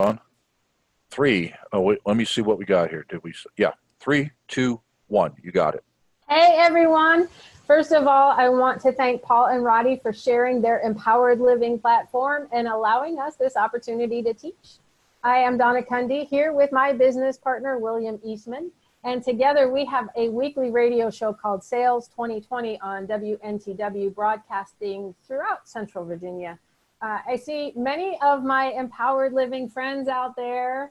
on. Three. Oh, wait, let me see what we got here. Did we? Yeah. Three, two, one. You got it. Hey everyone. First of all, I want to thank Paul and Roddy for sharing their empowered living platform and allowing us this opportunity to teach. I am Donna Cundy here with my business partner, William Eastman. And together we have a weekly radio show called Sales 2020 on WNTW, broadcasting throughout Central Virginia. I see many of my empowered living friends out there.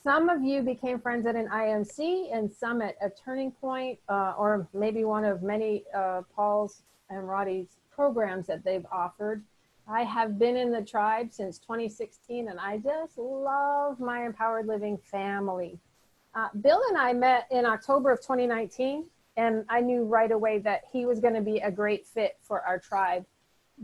Some of you became friends at an IMC and some at a Turning Point, or maybe one of many Paul's and Roddy's programs that they've offered. I have been in the tribe since 2016 and I just love my empowered living family. Bill and I met in October of 2019 and I knew right away that he was going to be a great fit for our tribe.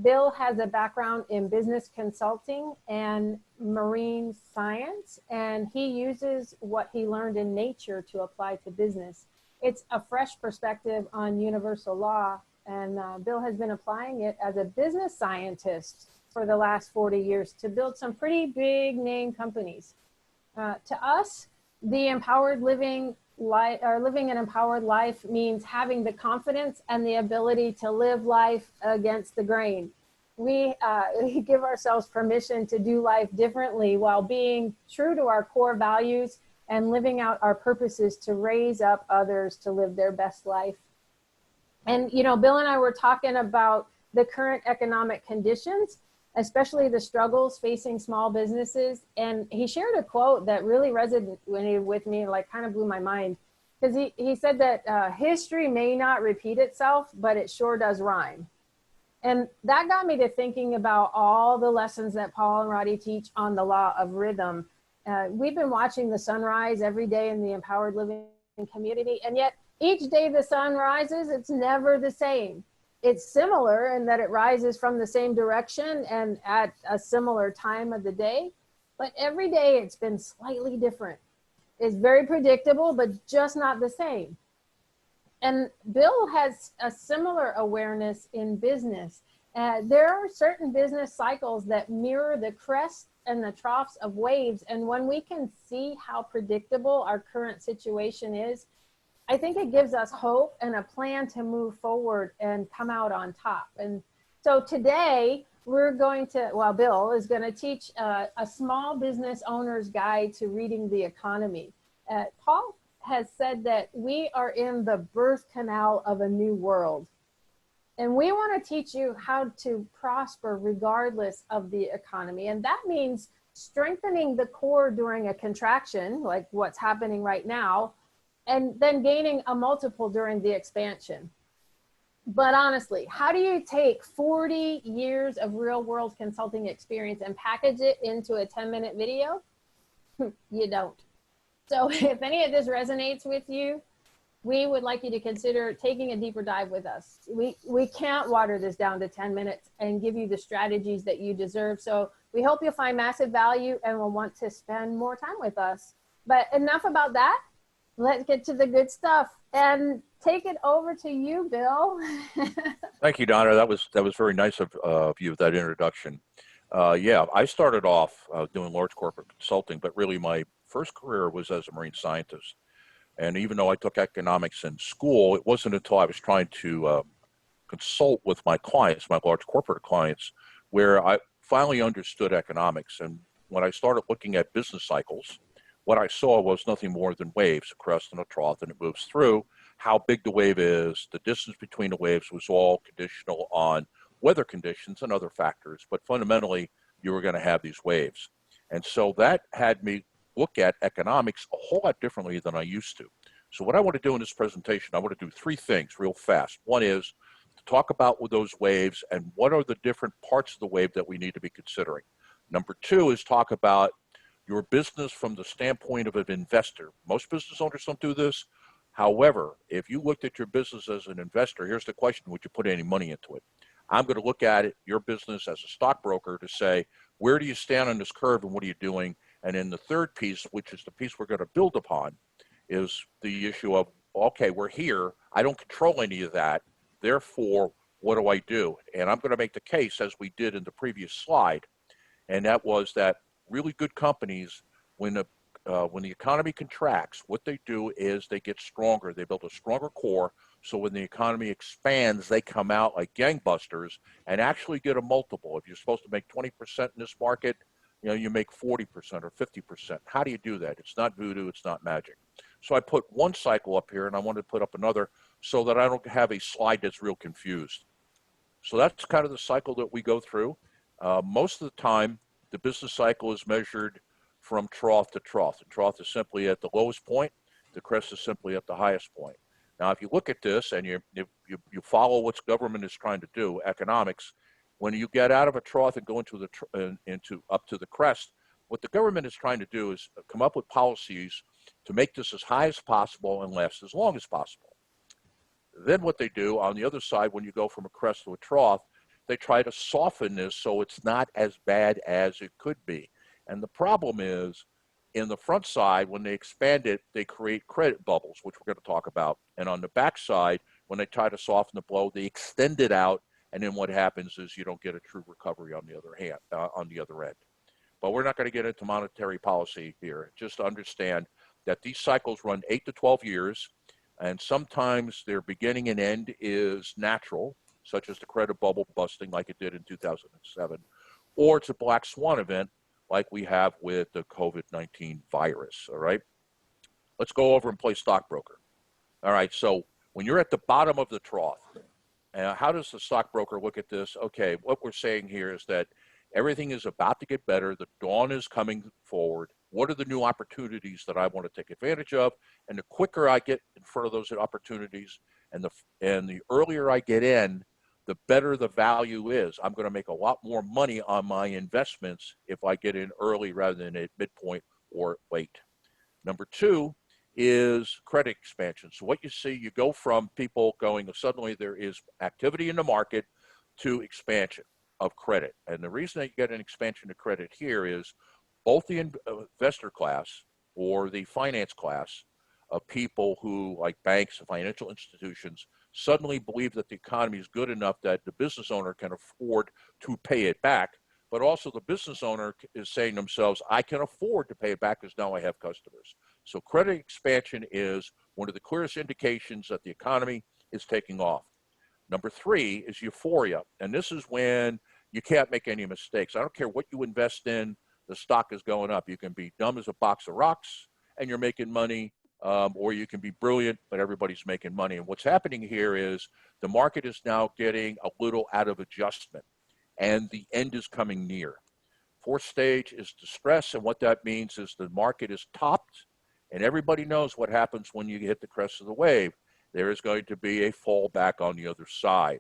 Bill has a background in business consulting and marine science, and he uses what he learned in nature to apply to business. It's a fresh perspective on universal law, and Bill has been applying it as a business scientist for the last 40 years to build some pretty big name companies. To us, the empowered living living an empowered life means having the confidence and the ability to live life against the grain. We give ourselves permission to do life differently while being true to our core values and living out our purposes to raise up others to live their best life. And, you know, Bill and I were talking about the current economic conditions, especially the struggles facing small businesses. And he shared a quote that really resonated with me, like kind of blew my mind. Because he said that history may not repeat itself, but it sure does rhyme. And that got me to thinking about all the lessons that Paul and Roddy teach on the law of rhythm. We've been watching the sunrise every day in the empowered living community. And yet each day the sun rises, it's never the same. It's similar in that it rises from the same direction and at a similar time of the day, but every day it's been slightly different. It's very predictable, but just not the same. And Bill has a similar awareness in business. There are certain business cycles that mirror the crests and the troughs of waves. And when we can see how predictable our current situation is, I think it gives us hope and a plan to move forward and come out on top. And so today we're going to, well, Bill is going to teach a small business owner's guide to reading the economy. Paul has said that we are in the birth canal of a new world. And we want to teach you how to prosper regardless of the economy. And that means strengthening the core during a contraction, like what's happening right now, and then gaining a multiple during the expansion. But honestly, how do you take 40 years of real world consulting experience and package it into a 10-minute video? You don't. So if any of this resonates with you, we would like you to consider taking a deeper dive with us. We can't water this down to 10 minutes and give you the strategies that you deserve. So we hope you'll find massive value and will want to spend more time with us. But enough about that. Let's get to the good stuff and take it over to you, Bill. Thank you, Donna. That was very nice of you, that introduction. Yeah, I started off doing large corporate consulting, but really my first career was as a marine scientist. And even though I took economics in school, it wasn't until I was trying to consult with my clients, my large corporate clients, where I finally understood economics. And when I started looking at business cycles, what I saw was nothing more than waves, a crest and a trough, and it moves through. How big the wave is, the distance between the waves was all conditional on weather conditions and other factors, but fundamentally, you were going to have these waves. And so that had me look at economics a whole lot differently than I used to. So what I want to do in this presentation, I want to do three things real fast. One is to talk about those waves and what are the different parts of the wave that we need to be considering. Number two is talk about your business from the standpoint of an investor. Most business owners don't do this. However, if you looked at your business as an investor, here's the question: would you put any money into it? I'm going to look at it, your business as a stockbroker, to say, where do you stand on this curve and what are you doing? And then the third piece, which is the piece we're going to build upon, is the issue of, okay, we're here. I don't control any of that. Therefore, what do? And I'm going to make the case, as we did in the previous slide, and that was that really good companies, when the economy contracts, what they do is they get stronger. They build a stronger core. So when the economy expands, they come out like gangbusters and actually get a multiple. If you're supposed to make 20% in this market, you make 40% or 50%. How do you do that? It's not voodoo. It's not magic. So I put one cycle up here, and I wanted to put up another so that I don't have a slide that's real confused. So that's kind of the cycle that we go through. Most of the time, the business cycle is measured from trough to trough. The trough is simply at the lowest point. The crest is simply at the highest point. Now, if you look at this and you follow what government is trying to do, economics, when you get out of a trough and go into up to the crest, what the government is trying to do is come up with policies to make this as high as possible and last as long as possible. Then what they do on the other side, when you go from a crest to a trough, they try to soften this so it's not as bad as it could be. And the problem is, in the front side, when they expand it, they create credit bubbles, which we're going to talk about. And on the back side, when they try to soften the blow, they extend it out. And then what happens is you don't get a true recovery on the other end. But we're not going to get into monetary policy here. Just understand that these cycles run 8 to 12 years. And sometimes their beginning and end is natural, such as the credit bubble busting like it did in 2007, or it's a black swan event like we have with the COVID-19 virus, all right? Let's go over and play stockbroker. All right, so when you're at the bottom of the trough, how does the stockbroker look at this? Okay, what we're saying here is that everything is about to get better. The dawn is coming forward. What are the new opportunities that I want to take advantage of? And the quicker I get in front of those opportunities and the earlier I get in, the better the value is. I'm going to make a lot more money on my investments if I get in early rather than at midpoint or late. Number two is credit expansion. So what you see, you go from people going, suddenly there is activity in the market to expansion of credit. And the reason that you get an expansion of credit here is both the investor class or the finance class of people who, like banks and financial institutions, suddenly believe that the economy is good enough that the business owner can afford to pay it back, but also the business owner is saying to themselves, I can afford to pay it back because now I have customers. So credit expansion is one of the clearest indications that the economy is taking off. Number three is euphoria, and this is when you can't make any mistakes. I don't care what you invest in, the stock is going up. You can be dumb as a box of rocks and you're making money, or you can be brilliant, but everybody's making money. And what's happening here is the market is now getting a little out of adjustment, and the end is coming near. Fourth stage is distress, and what that means is the market is topped, and everybody knows what happens when you hit the crest of the wave. There is going to be a fallback on the other side.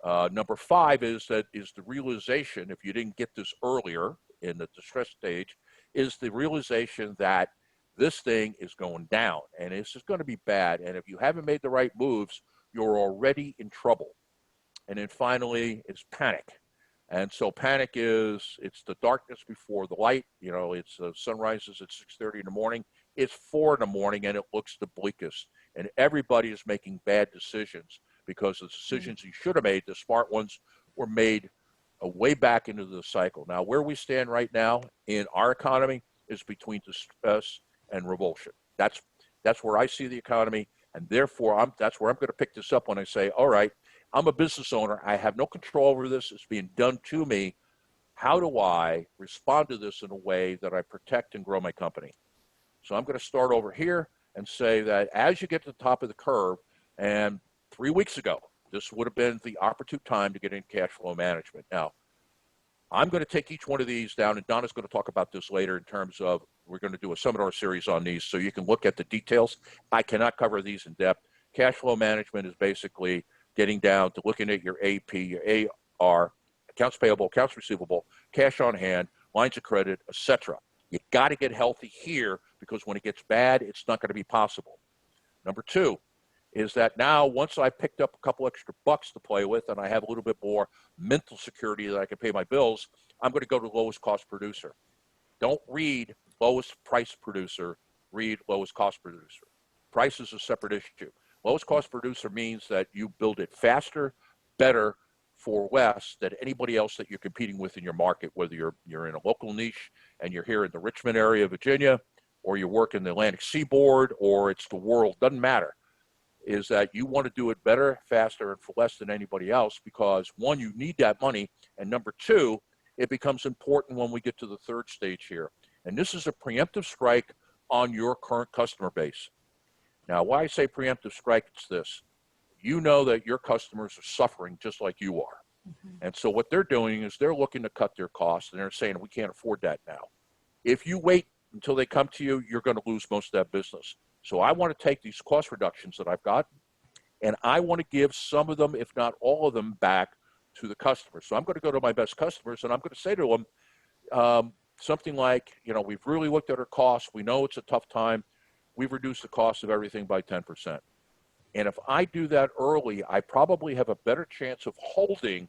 Number five is the realization, if you didn't get this earlier in the distress stage, is the realization that this thing is going down and it's just going to be bad. And if you haven't made the right moves, you're already in trouble. And then finally, it's panic. And so panic it's the darkness before the light. It's sun rises at 6:30 in the morning. It's 4 in the morning and it looks the bleakest. And everybody is making bad decisions because the decisions you should have made, the smart ones, were made way back into the cycle. Now, where we stand right now in our economy is between distress and revulsion. That's where I see the economy, and therefore that's where I'm going to pick this up when I say, all right, I'm a business owner. I have no control over this. It's being done to me. How do I respond to this in a way that I protect and grow my company? So I'm going to start over here and say that as you get to the top of the curve, and 3 weeks ago, this would have been the opportune time to get in cash flow management. Now, I'm going to take each one of these down, and Donna's going to talk about this later in terms of we're going to do a seminar series on these so you can look at the details. I cannot cover these in depth. Cash flow management is basically getting down to looking at your AP, your AR, accounts payable, accounts receivable, cash on hand, lines of credit, etc. You got to get healthy here because when it gets bad, it's not going to be possible. Number two is that now once I picked up a couple extra bucks to play with and I have a little bit more mental security that I can pay my bills, I'm going to go to lowest cost producer. Don't read lowest price producer, read lowest cost producer. Price is a separate issue. Lowest cost producer means that you build it faster, better, for less than anybody else that you're competing with in your market, whether you're in a local niche and you're here in the Richmond area of Virginia, or you work in the Atlantic Seaboard, or it's the world, doesn't matter, is that you want to do it better, faster, and for less than anybody else because, one, you need that money, and number two, it becomes important when we get to the third stage here. And this is a preemptive strike on your current customer base. Now, why I say preemptive strike, it's this. You know that your customers are suffering just like you are. Mm-hmm. And so what they're doing is they're looking to cut their costs, and they're saying, we can't afford that now. If you wait until they come to you, you're going to lose most of that business. So I want to take these cost reductions that I've got, and I want to give some of them, if not all of them, back to the customers. So I'm going to go to my best customers, and I'm going to say to them something like, we've really looked at our costs. We know it's a tough time. We've reduced the cost of everything by 10%. And if I do that early, I probably have a better chance of holding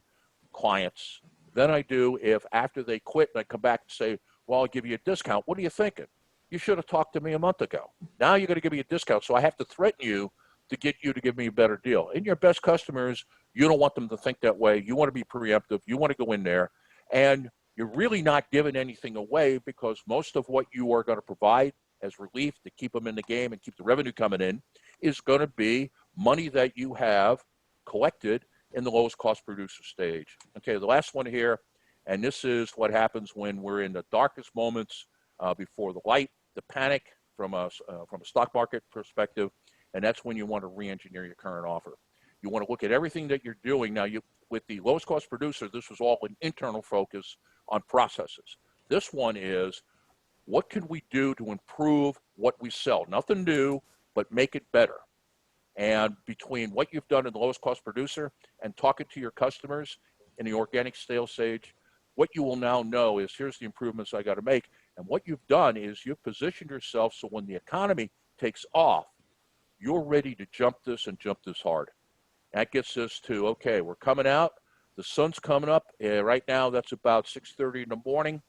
clients than I do if after they quit and I come back and say, well, I'll give you a discount. What are you thinking? You should have talked to me a month ago. Now you're going to give me a discount, so I have to threaten you to get you to give me a better deal. And your best customers, you don't want them to think that way. You want to be preemptive. You want to go in there, and you're really not giving anything away because most of what you are going to provide as relief to keep them in the game and keep the revenue coming in is going to be money that you have collected in the lowest cost producer stage. Okay, the last one here, and this is what happens when we're in the darkest moments before the light, the panic from a stock market perspective, and that's when you want to re-engineer your current offer. You want to look at everything that you're doing. Now, with the lowest cost producer, this was all an internal focus on processes. This one is, what can we do to improve what we sell? Nothing new, but make it better. And between what you've done in the lowest cost producer and talking to your customers in the organic sales stage, what you will now know is, here's the improvements I got to make. And what you've done is you've positioned yourself so when the economy takes off, you're ready to jump this and jump this hard. That gets us to, okay, we're coming out. The sun's coming up. Right now, that's about 6:30 in the morning.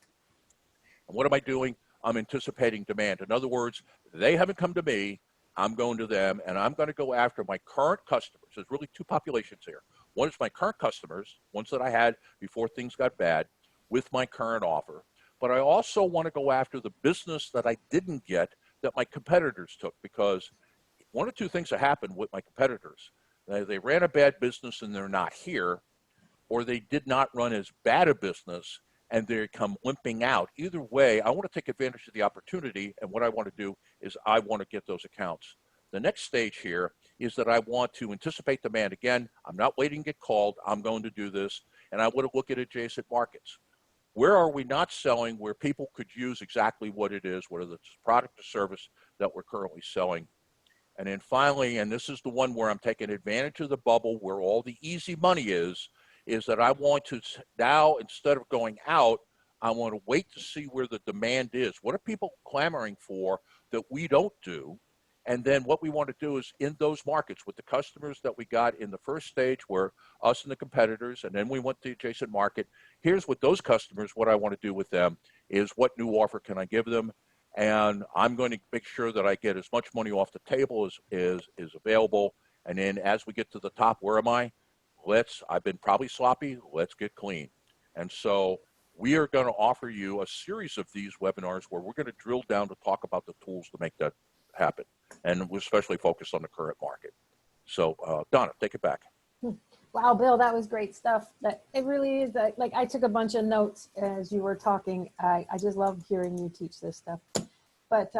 And what am I doing? I'm anticipating demand. In other words, they haven't come to me. I'm going to them, and I'm going to go after my current customers. There's really two populations here. One is my current customers, ones that I had before things got bad, with my current offer. But I also want to go after the business that I didn't get that my competitors took, because one or two things have happened with my competitors. They ran a bad business and they're not here, or they did not run as bad a business and they come limping out. Either way, I want to take advantage of the opportunity, and what I want to do is I want to get those accounts. The next stage here is that I want to anticipate demand. Again, I'm not waiting to get called. I'm going to do this, and I want to look at adjacent markets. Where are we not selling where people could use exactly what it is, whether it's product or service that we're currently selling? And then finally, and this is the one where I'm taking advantage of the bubble where all the easy money is that I want to now, instead of going out, I want to wait to see where the demand is. What are people clamoring for that we don't do? And then what we want to do is in those markets with the customers that we got in the first stage were us and the competitors, and then we went to the adjacent market. Here's what those customers, what I want to do with them is what new offer can I give them? And I'm going to make sure that I get as much money off the table as is available. And then as we get to the top, where am I? I've been probably sloppy, let's get clean. And so we are going to offer you a series of these webinars where we're going to drill down to talk about the tools to make that happen. And we're especially focused on the current market. So Donna, take it back. Wow, Bill, that was great stuff. That it really is like I took a bunch of notes as you were talking. I just love hearing you teach this stuff. But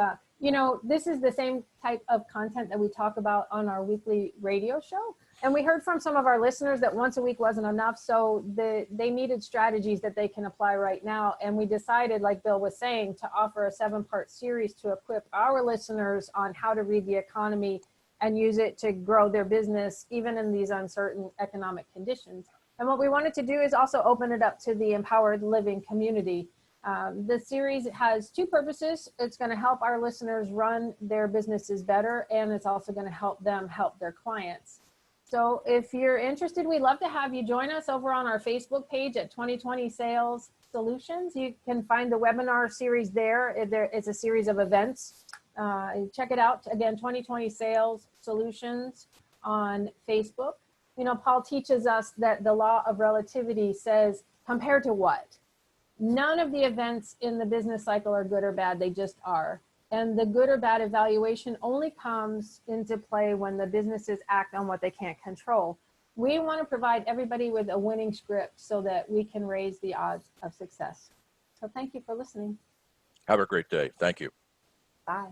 this is the same type of content that we talk about on our weekly radio show. And we heard from some of our listeners that once a week wasn't enough. So they needed strategies that they can apply right now. And we decided, like Bill was saying, to offer a 7-part series to equip our listeners on how to read the economy and use it to grow their business, even in these uncertain economic conditions. And what we wanted to do is also open it up to the empowered living community. The series has two purposes. It's going to help our listeners run their businesses better, and it's also going to help them help their clients. So if you're interested, we'd love to have you join us over on our Facebook page at 2020 Sales Solutions. You can find the webinar series there. It's a series of events. Check it out. Again, 2020 Sales Solutions on Facebook. You know, Paul teaches us that the law of relativity says, compared to what? None of the events in the business cycle are good or bad, they just are. And the good or bad evaluation only comes into play when the businesses act on what they can't control. We want to provide everybody with a winning script so that we can raise the odds of success. So thank you for listening. Have a great day. Thank you. Bye.